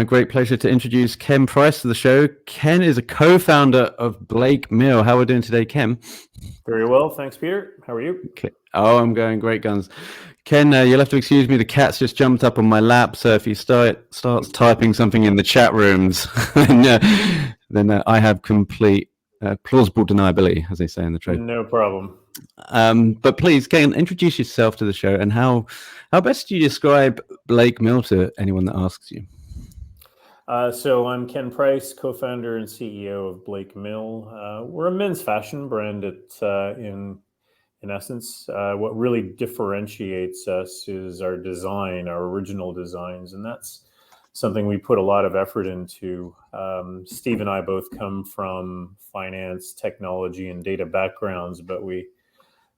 A great pleasure to introduce Ken Price to the show. Ken is a co-founder of Blake Mill. How are we doing today, Ken? Very well, thanks, Peter. How are you? Okay. Oh, I'm going great guns. Ken, you'll have to excuse me. The cat's just jumped up on my lap, so if he starts typing something in the chat rooms, then I have complete plausible deniability, as they say in the trade. No problem. But please, Ken, introduce yourself to the show, and how best do you describe Blake Mill to anyone that asks you? So I'm Ken Price, co-founder and CEO of Blake Mill. We're a men's fashion brand. In essence, what really differentiates us is our design, our original designs, and that's something we put a lot of effort into. Steve and I both come from finance, technology, and data backgrounds, but we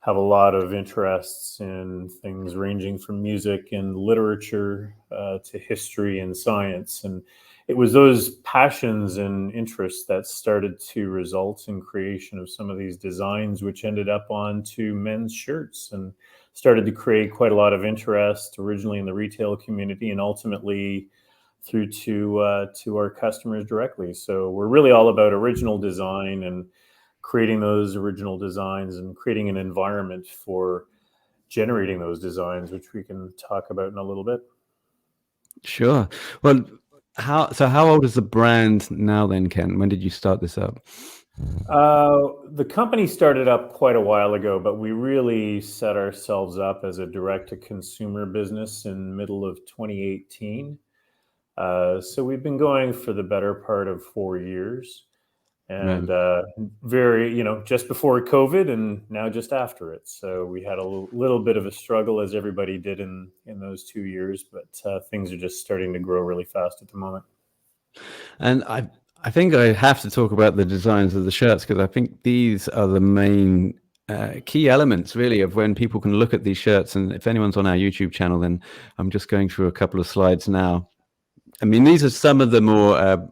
have a lot of interests in things ranging from music and literature to history and science. And it was those passions and interests that started to result in creation of some of these designs, which ended up onto men's shirts and started to create quite a lot of interest originally in the retail community and ultimately through to our customers directly. So we're really all about original design and creating those original designs and creating an environment for generating those designs, which we can talk about in a little bit. Sure. Well, how old is the brand now then, Ken? When did you start this up? The company started up quite a while ago, but we really set ourselves up as a direct-to-consumer business in middle of 2018. So we've been going for the better part of 4 years. And very, just before COVID and now just after it. So we had a little bit of a struggle, as everybody did in those 2 years, but things are just starting to grow really fast at the moment. And I think I have to talk about the designs of the shirts, because I think these are the main key elements, really, of when people can look at these shirts. And if anyone's on our YouTube channel, then I'm just going through a couple of slides now. I mean, these are some of the more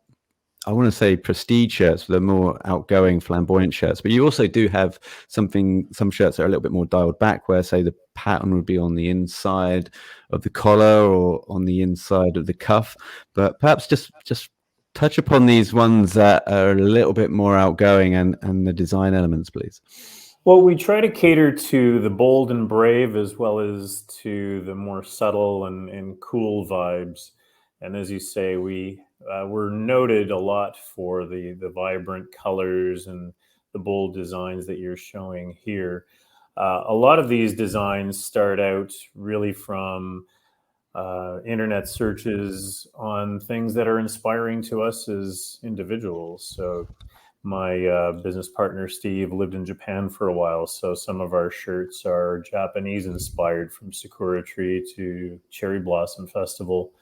I want to say prestige shirts, the more outgoing, flamboyant shirts. But you also do have some shirts that are a little bit more dialed back, where, say, the pattern would be on the inside of the collar or on the inside of the cuff. But perhaps just touch upon these ones that are a little bit more outgoing and the design elements, please. Well, we try to cater to the bold and brave as well as to the more subtle and cool vibes. And as you say, we're noted a lot for the vibrant colors and the bold designs that you're showing here. A lot of these designs start out really from internet searches on things that are inspiring to us as individuals. So my business partner, Steve, lived in Japan for a while. So some of our shirts are Japanese inspired, from Sakura Tree to Cherry Blossom Festival.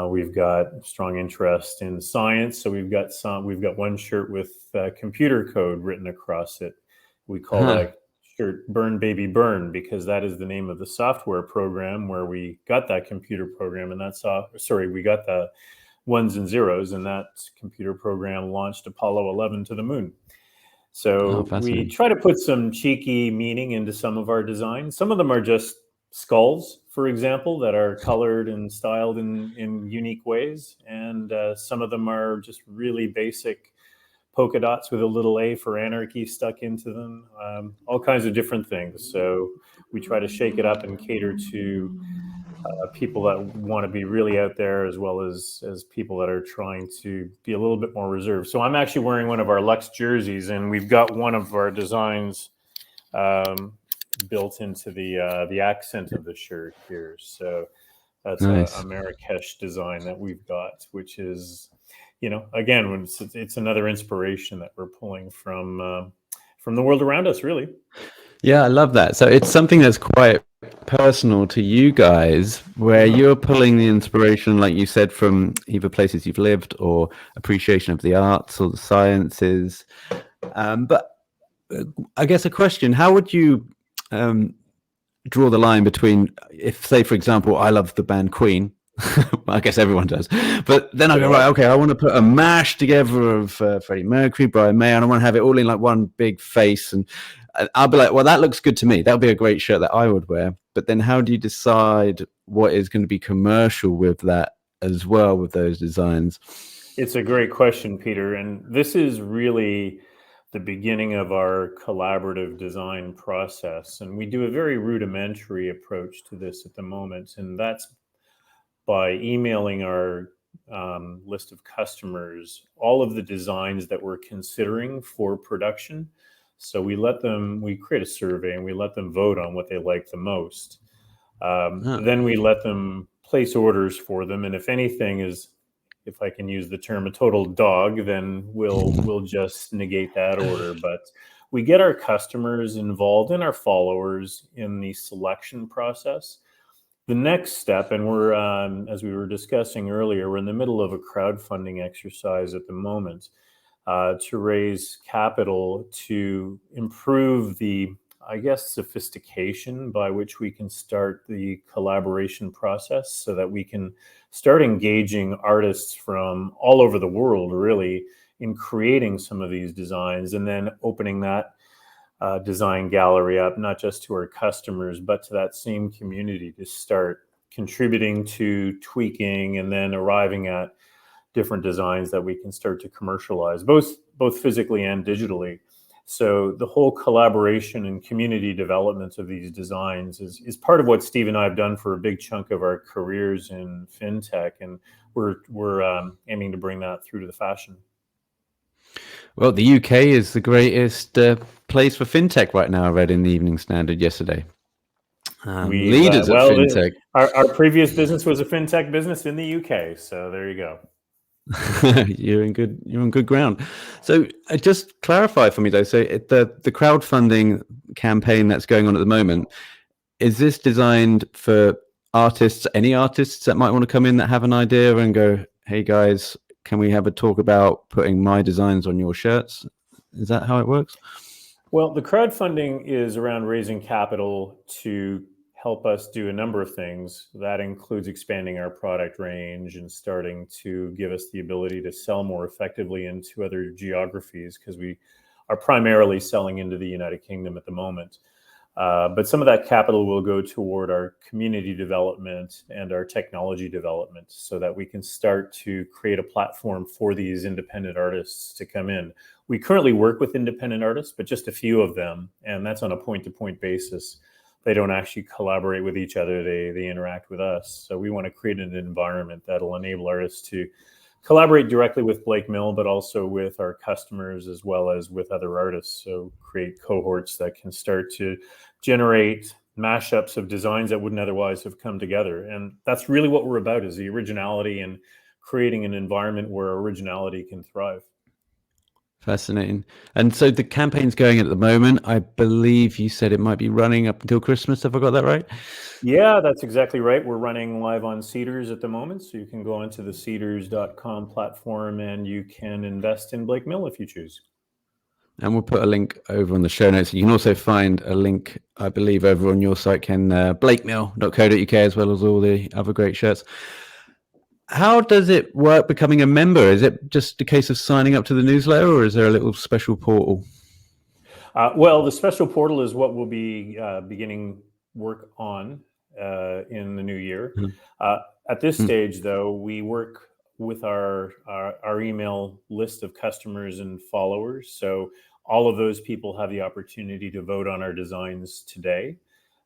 We've got strong interest in science, so we've got one shirt with computer code written across it. We call that shirt "Burn Baby Burn" because that is the name of the software program where we got that computer program, and we got the ones and zeros, and that computer program launched Apollo 11 to the moon. So we try to put some cheeky meaning into some of our designs. Some of them are just skulls, for example, that are colored and styled in unique ways. And some of them are just really basic polka dots with a little A for anarchy stuck into them, all kinds of different things. So we try to shake it up and cater to people that want to be really out there, as well as people that are trying to be a little bit more reserved. So I'm actually wearing one of our Lux jerseys, and we've got one of our designs built into the accent of the shirt here. So that's nice. a Marrakesh design that we've got, which is, again, it's another inspiration that we're pulling from the world around us, really. Yeah, I love that. So it's something that's quite personal to you guys, where you're pulling the inspiration, like you said, from either places you've lived or appreciation of the arts or the sciences. But I guess a question, how would you draw the line between, if, say, for example, I love the band Queen, I guess everyone does, but then I go, right, okay, I want to put a mash together of Freddie Mercury, Brian May, and I want to have it all in like one big face, and I'll be like, well, that looks good to me. That would be a great shirt that I would wear. But then how do you decide what is going to be commercial with that as well with those designs? It's a great question, Peter. And this is really the beginning of our collaborative design process. And we do a very rudimentary approach to this at the moment. And that's by emailing our list of customers all of the designs that we're considering for production. So we create a survey and we let them vote on what they like the most. Then we let them place orders for them. And if anything is, if I can use the term, a total dog, then we'll just negate that order. But we get our customers involved and our followers in the selection process. The next step, and we're, as we were discussing earlier, we're in the middle of a crowdfunding exercise at the moment to raise capital to improve the, I guess, sophistication by which we can start the collaboration process so that we can start engaging artists from all over the world, really, in creating some of these designs and then opening that design gallery up, not just to our customers, but to that same community to start contributing to tweaking and then arriving at different designs that we can start to commercialize, both physically and digitally. So the whole collaboration and community development of these designs is part of what Steve and I have done for a big chunk of our careers in fintech, and we're aiming to bring that through to the fashion. Well, the UK is the greatest place for fintech right now, I read in the Evening Standard yesterday. Leaders of fintech. Our previous business was a fintech business in the UK, so there you go. You're on good ground. So just clarify for me though. So the crowdfunding campaign that's going on at the moment, is this designed for artists, any artists that might want to come in that have an idea and go, hey guys, can we have a talk about putting my designs on your shirts? Is that how it works? Well, the crowdfunding is around raising capital to help us do a number of things. That includes expanding our product range and starting to give us the ability to sell more effectively into other geographies, because we are primarily selling into the United Kingdom at the moment. But some of that capital will go toward our community development and our technology development so that we can start to create a platform for these independent artists to come in. We currently work with independent artists, but just a few of them, and that's on a point-to-point basis. They don't actually collaborate with each other, they interact with us. So we want to create an environment that'll enable artists to collaborate directly with Blake Mill, but also with our customers as well as with other artists. So create cohorts that can start to generate mashups of designs that wouldn't otherwise have come together. And that's really what we're about, is the originality and creating an environment where originality can thrive. Fascinating. And so the campaign's going at the moment. I believe you said it might be running up until Christmas. Have I got that right? Yeah, that's exactly right. We're running live on Seedrs at the moment. So you can go onto the Seedrs.com platform and you can invest in Blake Mill if you choose. And we'll put a link over on the show notes. You can also find a link, I believe, over on your site, Ken, blakemill.co.uk, as well as all the other great shirts. How does it work becoming a member? Is it just a case of signing up to the newsletter, or is there a little special portal? Well, the special portal is what we'll be beginning work on in the new year. At this stage, though, we work with our email list of customers and followers. So all of those people have the opportunity to vote on our designs today.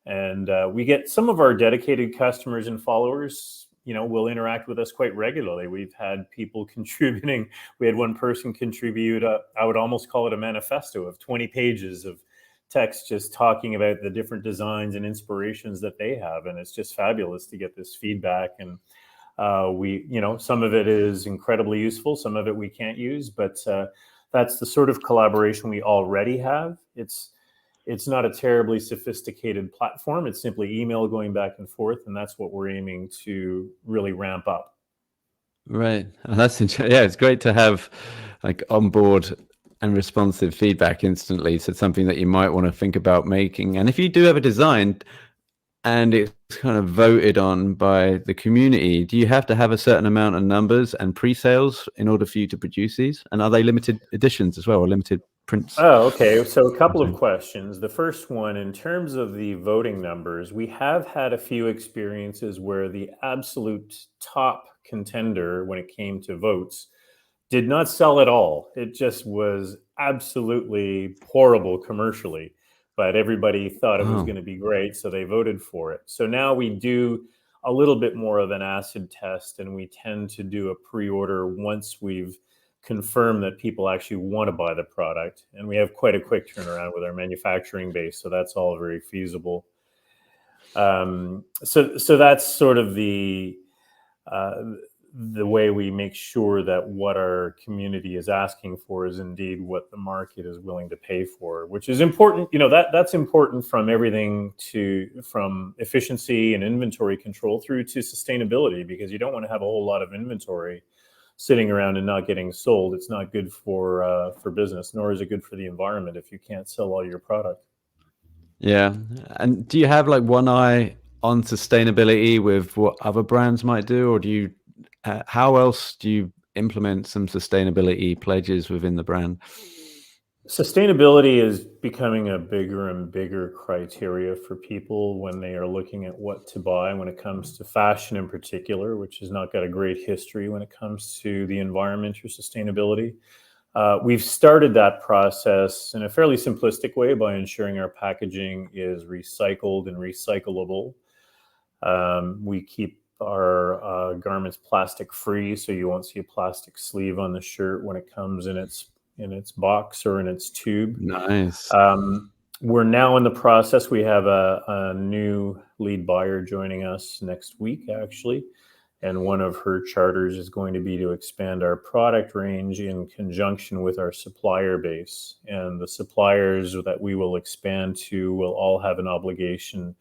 And we get some of our dedicated customers and followers, will interact with us quite regularly. We've had people contributing. We had one person contribute, I would almost call it a manifesto of 20 pages of text just talking about the different designs and inspirations that they have. And it's just fabulous to get this feedback. And some of it is incredibly useful. Some of it we can't use, but that's the sort of collaboration we already have. It's not a terribly sophisticated platform. It's simply email going back and forth, and that's what we're aiming to really ramp up. Right. That's interesting. Yeah, it's great to have like onboard and responsive feedback instantly. So it's something that you might want to think about making. And if you do have a design and it's kind of voted on by the community, do you have to have a certain amount of numbers and pre-sales in order for you to produce these? And are they limited editions as well, or limited prints? Oh, okay. So a couple of questions. The first one, in terms of the voting numbers, we have had a few experiences where the absolute top contender when it came to votes, did not sell at all. It just was absolutely horrible commercially, but everybody thought it was Oh, going to be great, so they voted for it. So now we do a little bit more of an acid test, and we tend to do a pre-order once we've confirmed that people actually want to buy the product. And we have quite a quick turnaround with our manufacturing base, so that's all very feasible. So that's sort of uh, the way we make sure that what our community is asking for is indeed what the market is willing to pay for, which is important. That's important from everything from efficiency and inventory control through to sustainability, because you don't want to have a whole lot of inventory sitting around and not getting sold. It's not good for business, nor is it good for the environment if you can't sell all your product. yeah. And do you have like one eye on sustainability with what other brands might do, or do you? How else do you implement some sustainability pledges within the brand? Sustainability is becoming a bigger and bigger criteria for people when they are looking at what to buy when it comes to fashion in particular, which has not got a great history when it comes to the environment or sustainability. We've started that process in a fairly simplistic way by ensuring our packaging is recycled and recyclable. We keep our garments plastic free, so you won't see a plastic sleeve on the shirt when it comes in its box or in its tube. Nice. We're now in the process. We have a new lead buyer joining us next week, actually. And one of her charters is going to be to expand our product range in conjunction with our supplier base. And the suppliers that we will expand to will all have an obligation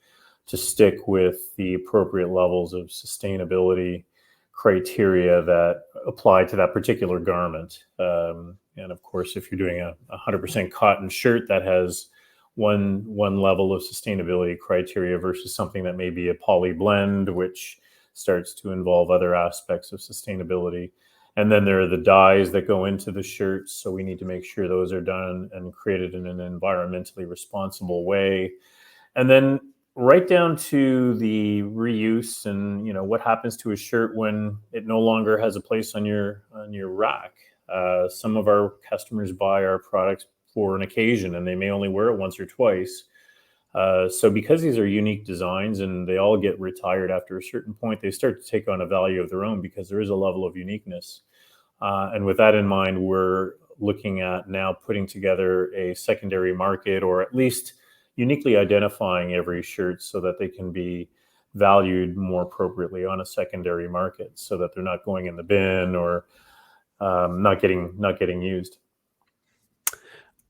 to stick with the appropriate levels of sustainability criteria that apply to that particular garment. And of course, if you're doing a 100% cotton shirt, that has one level of sustainability criteria versus something that may be a poly blend, which starts to involve other aspects of sustainability. And then there are the dyes that go into the shirts. So we need to make sure those are done and created in an environmentally responsible way. And then right down to the reuse and what happens to a shirt when it no longer has a place on your rack. Some of our customers buy our products for an occasion and they may only wear it once or twice. So because these are unique designs and they all get retired after a certain point, they start to take on a value of their own because there is a level of uniqueness. And with that in mind, we're looking at now putting together a secondary market, or at least uniquely identifying every shirt so that they can be valued more appropriately on a secondary market, so that they're not going in the bin or not getting used.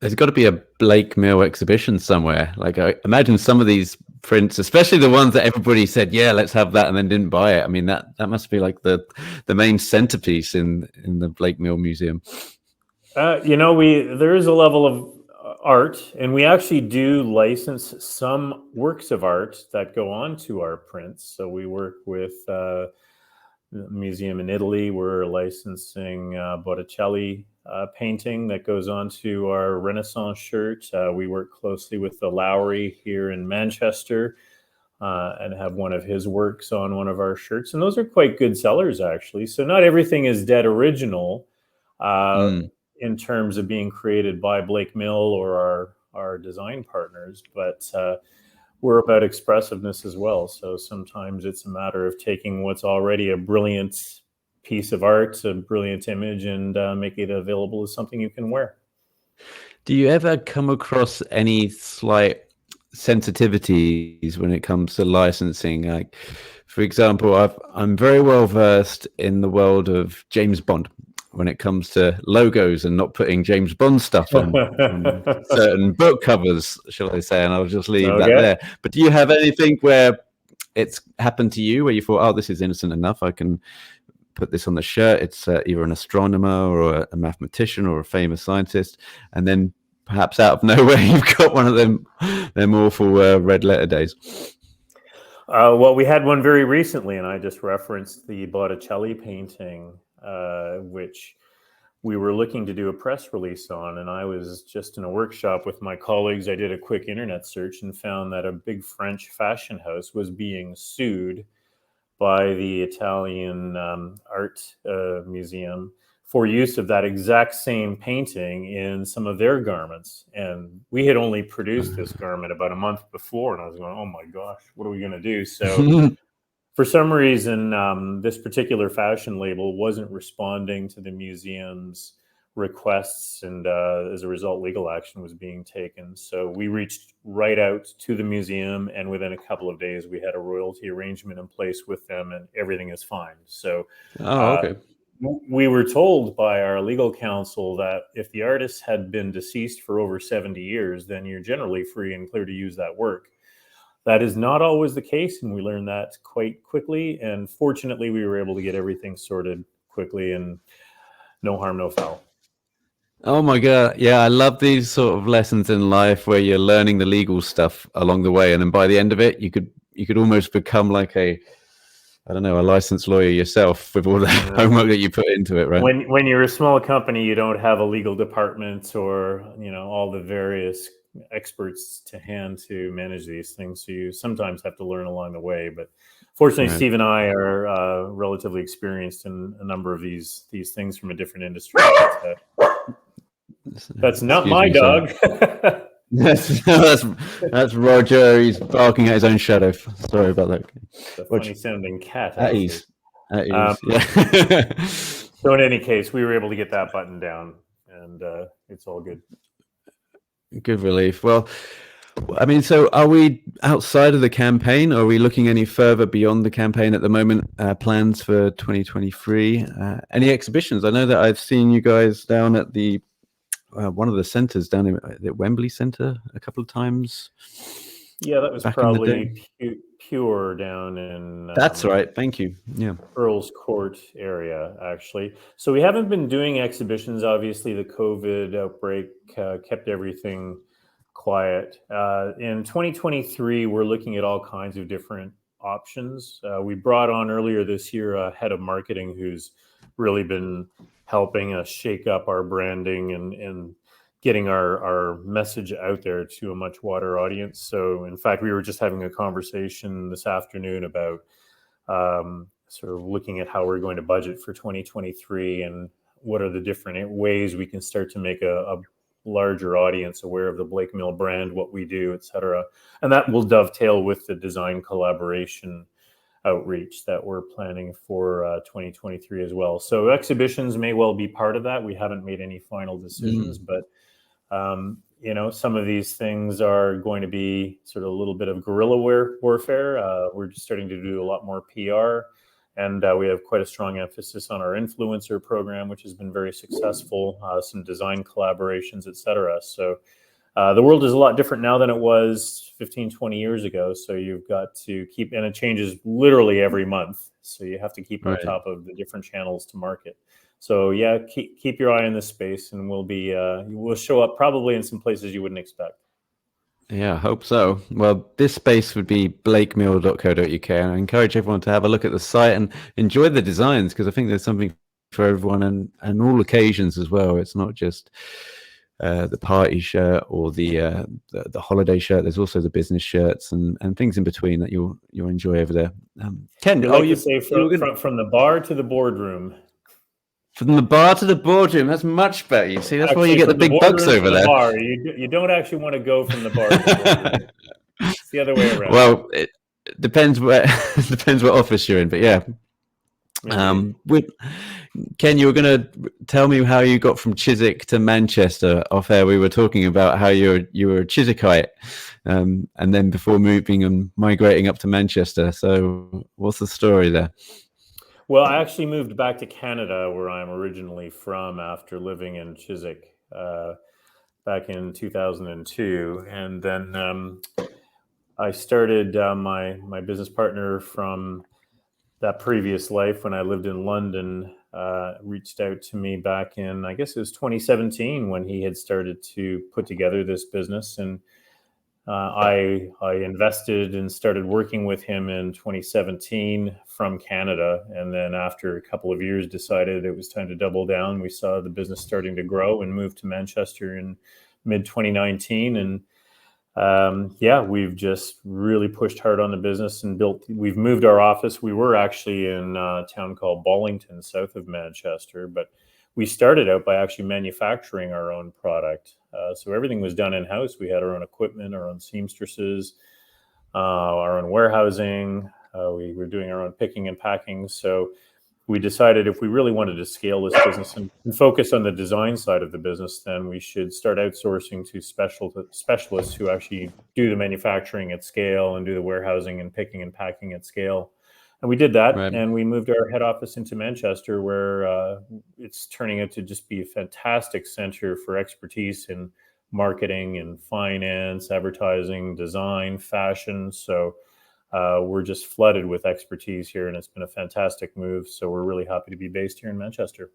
There's got to be a Blake Mill exhibition somewhere. Like, I imagine some of these prints, especially the ones that everybody said, "Yeah, let's have that," and then didn't buy it. I mean, that must be like the main centerpiece in the Blake Mill Museum. There is a level of art, and we actually do license some works of art that go on to our prints. So we work with the museum in Italy. We're licensing Botticelli painting that goes onto our Renaissance shirt. We work closely with the Lowry here in Manchester and have one of his works on one of our shirts. And those are quite good sellers, actually. So not everything is dead original in terms of being created by Blake Mill or our design partners, but we're about expressiveness as well. So sometimes it's a matter of taking what's already a brilliant piece of art, a brilliant image, and making it available as something you can wear. Do you ever come across any slight sensitivities when it comes to licensing? Like, for example, I'm very well versed in the world of James Bond when it comes to logos and not putting James Bond stuff on certain book covers, shall I say, and I'll just leave that there. But do you have anything where it's happened to you where you thought, oh, this is innocent enough, I can put this on the shirt, it's either an astronomer or a mathematician or a famous scientist, and then perhaps out of nowhere you've got one of them awful red letter days? Well, we had one very recently, and I just referenced the Botticelli painting, which we were looking to do a press release on. And I was just in a workshop with my colleagues. I did a quick internet search and found that a big French fashion house was being sued by the Italian Art Museum for use of that exact same painting in some of their garments. And we had only produced this garment about a month before, and I was going, oh my gosh, what are we going to do? So for some reason, this particular fashion label wasn't responding to the museum's requests, and as a result, legal action was being taken. So we reached right out to the museum, and within a couple of days, we had a royalty arrangement in place with them, and everything is fine. So okay. We were told by our legal counsel that if the artist had been deceased for over 70 years, then you're generally free and clear to use that work. That is not always the case, and we learned that quite quickly. And fortunately, we were able to get everything sorted quickly, and no harm, no foul. Oh my God. Yeah, I love these sort of lessons in life where you're learning the legal stuff along the way. And then by the end of it, you could almost become like a licensed lawyer yourself with all the homework that you put into it, right? When you're a small company, you don't have a legal department or, all the various experts to hand to manage these things. So you sometimes have to learn along the way. But fortunately, Right. Steve and I are relatively experienced in a number of these things from a different industry. That's not my dog. That's Roger. He's barking at his own shadow. Sorry about that. It's a funny sounding cat. At ease. Yeah. So in any case, we were able to get that button down, and it's all good. Good relief. Well, I mean, so are we outside of the campaign? Or are we looking any further beyond the campaign at the moment? Plans for 2023? Any exhibitions? I know that I've seen you guys down at the one of the centers down in the Wembley Centre a couple of times. Yeah, that was probably Pure down in... That's right. Thank you. Yeah. Earl's Court area, actually. So we haven't been doing exhibitions. Obviously, the COVID outbreak kept everything quiet. In 2023, we're looking at all kinds of different options. We brought on earlier this year a head of marketing who's really been helping us shake up our branding and getting our message out there to a much wider audience. So in fact, we were just having a conversation this afternoon about sort of looking at how we're going to budget for 2023 and what are the different ways we can start to make a larger audience aware of the Blake Mill brand, what we do, et cetera. And that will dovetail with the design collaboration outreach that we're planning for 2023 as well. So exhibitions may well be part of that. We haven't made any final decisions, but some of these things are going to be sort of a little bit of guerrilla warfare. We're just starting to do a lot more PR, and we have quite a strong emphasis on our influencer program, which has been very successful, some design collaborations, et cetera. So the world is a lot different now than it was 15, 20 years ago. So you've got to keep, and it changes literally every month. So you have to keep on top of the different channels to market. So yeah, keep your eye on this space, and we'll show up probably in some places you wouldn't expect. Yeah, I hope so. Well, this space would be blakemill.co.uk, and I encourage everyone to have a look at the site and enjoy the designs, because I think there's something for everyone and all occasions as well. It's not just the party shirt or the holiday shirt. There's also the business shirts and things in between that you'll enjoy over there. Ken, you say from the bar to the boardroom. From the bar to the boardroom, that's much better. You see, that's why you get the big bucks over there. Bar. You don't actually want to go from the bar to the boardroom. It's the other way around. Well, it depends what office you're in, but yeah. Ken, you were going to tell me how you got from Chiswick to Manchester. Off air, we were talking about how you were a Chiswickite, and then before moving and migrating up to Manchester. So, what's the story there? Well, I actually moved back to Canada, where I'm originally from, after living in Chiswick back in 2002. And then I started my business partner from that previous life when I lived in London, reached out to me back in, I guess it was 2017, when he had started to put together this business. And I invested and started working with him in 2017 from Canada. And then after a couple of years, decided it was time to double down. We saw the business starting to grow and moved to Manchester in mid 2019. And Yeah, we've just really pushed hard on the business and we've moved our office. We were actually in a town called Bollington, south of Manchester, but we started out by actually manufacturing our own product. So everything was done in-house. We had our own equipment, our own seamstresses, our own warehousing. We were doing our own picking and packing. So we decided if we really wanted to scale this business and focus on the design side of the business, then we should start outsourcing to specialists who actually do the manufacturing at scale and do the warehousing and picking and packing at scale. And we did that, Right. and we moved our head office into Manchester, where it's turning out to just be a fantastic center for expertise in marketing and finance, advertising, design, fashion. So we're just flooded with expertise here, and it's been a fantastic move. So we're really happy to be based here in Manchester.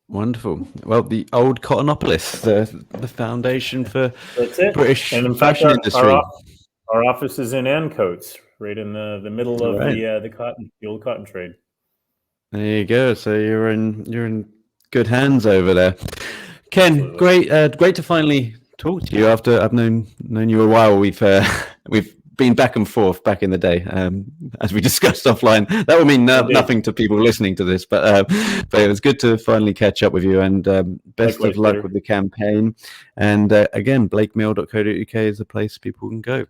Wonderful. Well, the old Cottonopolis, the foundation for That's it. British And in fact, fashion industry. our office is in Ancoats, right in the middle of Right. the old cotton trade. There you go. So you're in good hands over there, Ken. Absolutely. Great to finally talk to you after I've known you a while. We've been back and forth back in the day, as we discussed offline. That would mean nothing to people listening to this, but it was good to finally catch up with you. And best of luck with the campaign. And again, blakemail.co.uk is the place people can go.